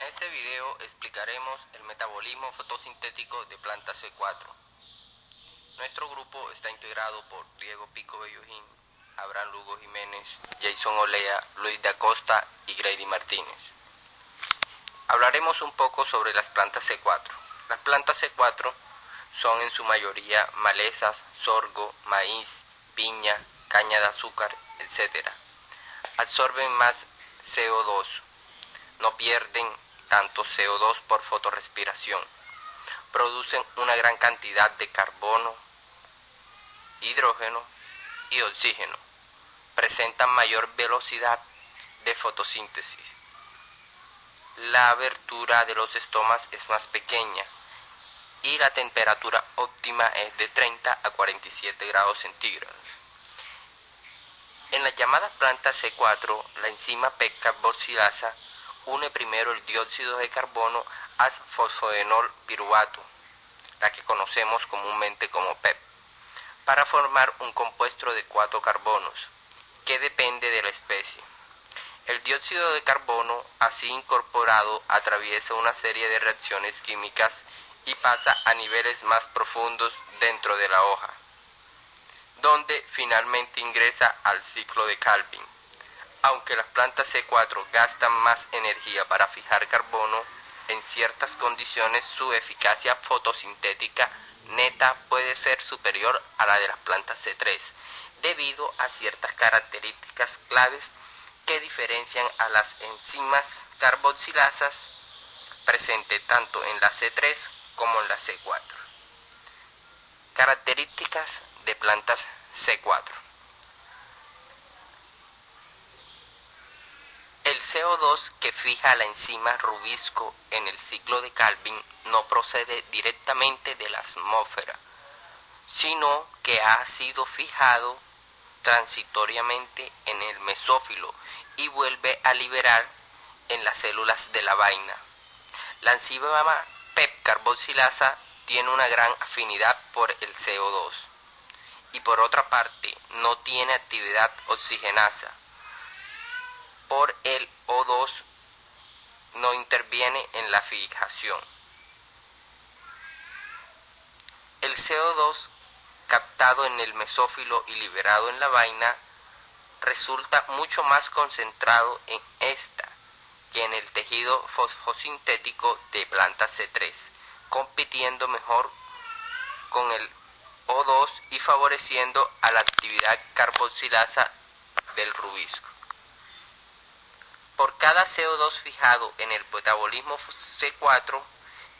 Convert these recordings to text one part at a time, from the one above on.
este video explicaremos el metabolismo fotosintético de planta C4. Nuestro grupo está integrado por Diego Pico Bellojín, Abraham Lugo Jiménez, Jason Olea, Luis de Acosta y Grady Martínez. Hablaremos un poco sobre las plantas C4. Las plantas C4 son en su mayoría malezas, sorgo, maíz, piña, caña de azúcar, etc. Absorben más CO2, no pierden tanto CO2 por fotorrespiración, producen una gran cantidad de carbono, hidrógeno y oxígeno, presentan mayor velocidad de fotosíntesis. La abertura de los estomas es más pequeña y la temperatura óptima es de 30 a 47 grados centígrados. En la llamada planta C4, la enzima PEP carboxilasa une primero el dióxido de carbono al fosfoenol piruvato, la que conocemos comúnmente como PEP, para formar un compuesto de 4 carbonos, que depende de la especie. El dióxido de carbono, así incorporado, atraviesa una serie de reacciones químicas y pasa a niveles más profundos dentro de la hoja, donde finalmente ingresa al ciclo de Calvin. Aunque las plantas C4 gastan más energía para fijar carbono, en ciertas condiciones su eficacia fotosintética neta puede ser superior a la de las plantas C3, debido a ciertas características claves que diferencian a las enzimas carboxilasas presentes tanto en la C3 como en la C4. Características de plantas C4. El CO2 que fija la enzima rubisco en el ciclo de Calvin no procede directamente de la atmósfera, sino que ha sido fijado transitoriamente en el mesófilo y vuelve a liberar en las células de la vaina. La enzima PEP carboxilasa tiene una gran afinidad por el CO2 y por otra parte no tiene actividad oxigenasa. Por el O2 no interviene en la fijación. El CO2 captado en el mesófilo y liberado en la vaina resulta mucho más concentrado en esta que en el tejido fosfosintético de planta C3, compitiendo mejor con el O2 y favoreciendo a la actividad carboxilasa del rubisco. Por cada CO2 fijado en el metabolismo C4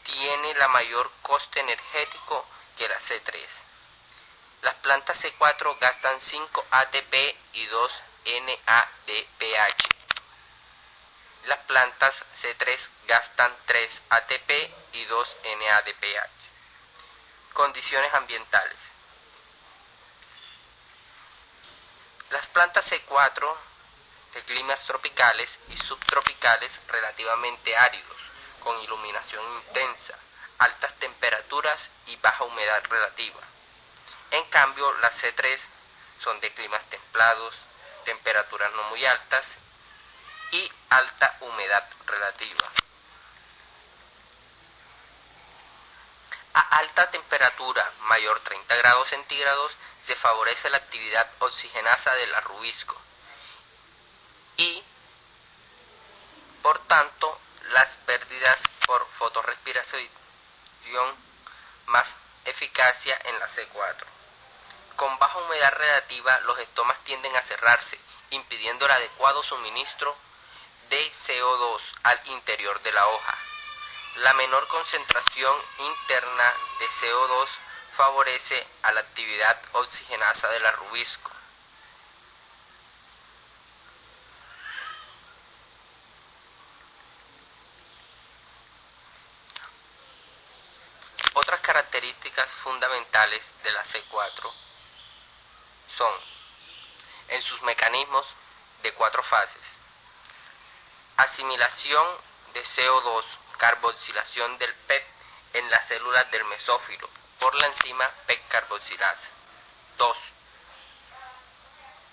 tiene la mayor coste energético que la C3. Las plantas C4 gastan 5 ATP y 2 NADPH. Las plantas C3 gastan 3 ATP y 2 NADPH. Condiciones ambientales. Las plantas C4 de climas tropicales y subtropicales relativamente áridos, con iluminación intensa, altas temperaturas y baja humedad relativa. En cambio, las C3 son de climas templados, temperaturas no muy altas y alta humedad relativa. A alta temperatura, mayor 30 grados centígrados, se favorece la actividad oxigenasa del rubisco y, por tanto, las pérdidas por fotorrespiración más eficacia en la C4. Con baja humedad relativa, los estomas tienden a cerrarse, impidiendo el adecuado suministro de CO2 al interior de la hoja. La menor concentración interna de CO2 favorece a la actividad oxigenasa del rubisco. Otras características fundamentales de la C4 son en sus mecanismos de 4 fases: asimilación de CO2, carboxilación del PEP en las células del mesófilo por la enzima PEP carboxilasa. 2.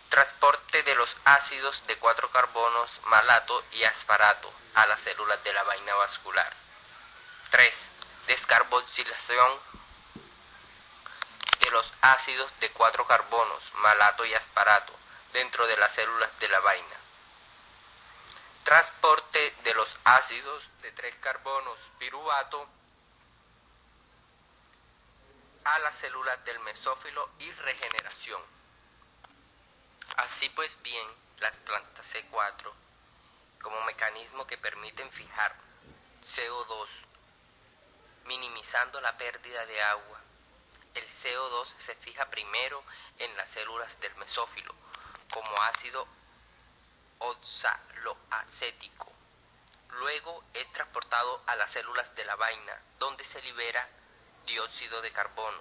Transporte de los ácidos de 4 carbonos, malato y aspartato a las células de la vaina vascular. 3. Descarboxilación de los ácidos de 4 carbonos, malato y aspartato dentro de las células de la vaina. Transporte de los ácidos de 3 carbonos, piruvato a las células del mesófilo y regeneración. Así pues bien, las plantas C4, como mecanismo que permiten fijar CO2, minimizando la pérdida de agua. El CO2 se fija primero en las células del mesófilo como ácido oxaloacético. Luego es transportado a las células de la vaina, donde se libera dióxido de carbono.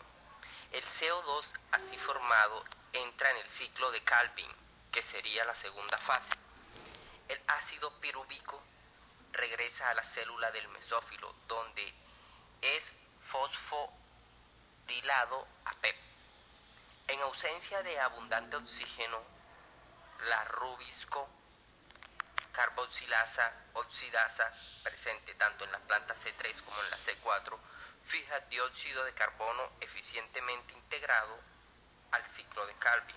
El CO2 así formado entra en el ciclo de Calvin, que sería la segunda fase. El ácido pirúvico regresa a la célula del mesófilo, donde es fosforilado a PEP. En ausencia de abundante oxígeno, la rubisco carboxilasa oxidasa, presente tanto en las plantas C3 como en la C4, fija dióxido de carbono eficientemente integrado al ciclo de Calvin.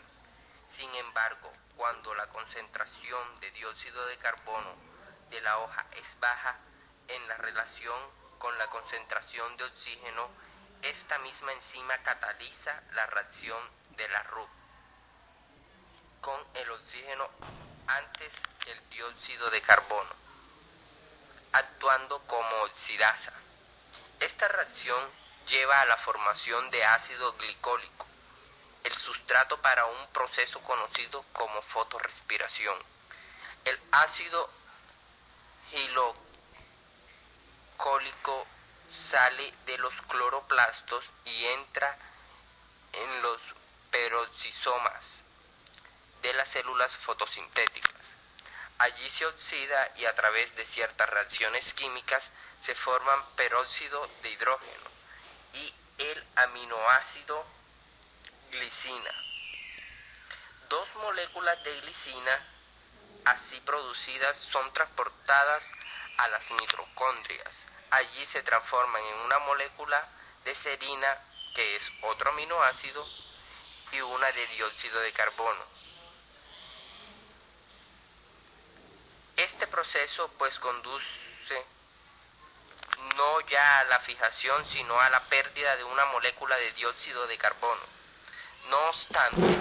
Sin embargo, cuando la concentración de dióxido de carbono de la hoja es baja en la relación con la concentración de oxígeno, esta misma enzima cataliza la reacción de la RUB con el oxígeno antes que el dióxido de carbono, actuando como oxidasa. Esta reacción lleva a la formación de ácido glicólico, el sustrato para un proceso conocido como fotorrespiración. El ácido glicólico sale de los cloroplastos y entra en los peroxisomas de las células fotosintéticas. Allí se oxida y a través de ciertas reacciones químicas se forman peróxido de hidrógeno y el aminoácido glicina. 2 moléculas de glicina así producidas son transportadas a las mitocondrias. Allí se transforman en una molécula de serina, que es otro aminoácido, y una de dióxido de carbono. Este proceso pues conduce no ya a la fijación, sino a la pérdida de una molécula de dióxido de carbono. No obstante,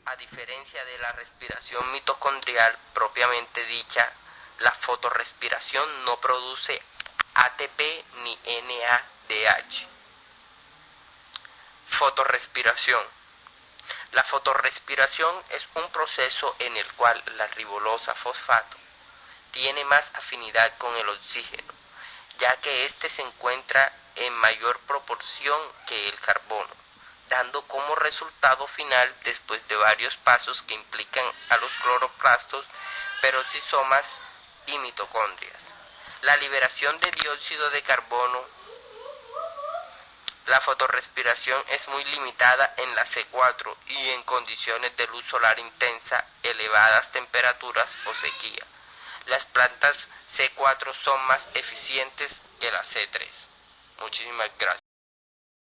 a diferencia de la respiración mitocondrial propiamente dicha, la fotorrespiración no produce ATP ni NADH. Fotorrespiración. La fotorrespiración es un proceso en el cual la ribosa fosfato tiene más afinidad con el oxígeno, ya que éste se encuentra en mayor proporción que el carbono, dando como resultado final, después de varios pasos que implican a los cloroplastos, peroxisomas y mitocondrias, la liberación de dióxido de carbono. La fotorrespiración es muy limitada en la C4 y en condiciones de luz solar intensa, elevadas temperaturas o sequía. Las plantas C4 son más eficientes que la C3. Muchísimas gracias.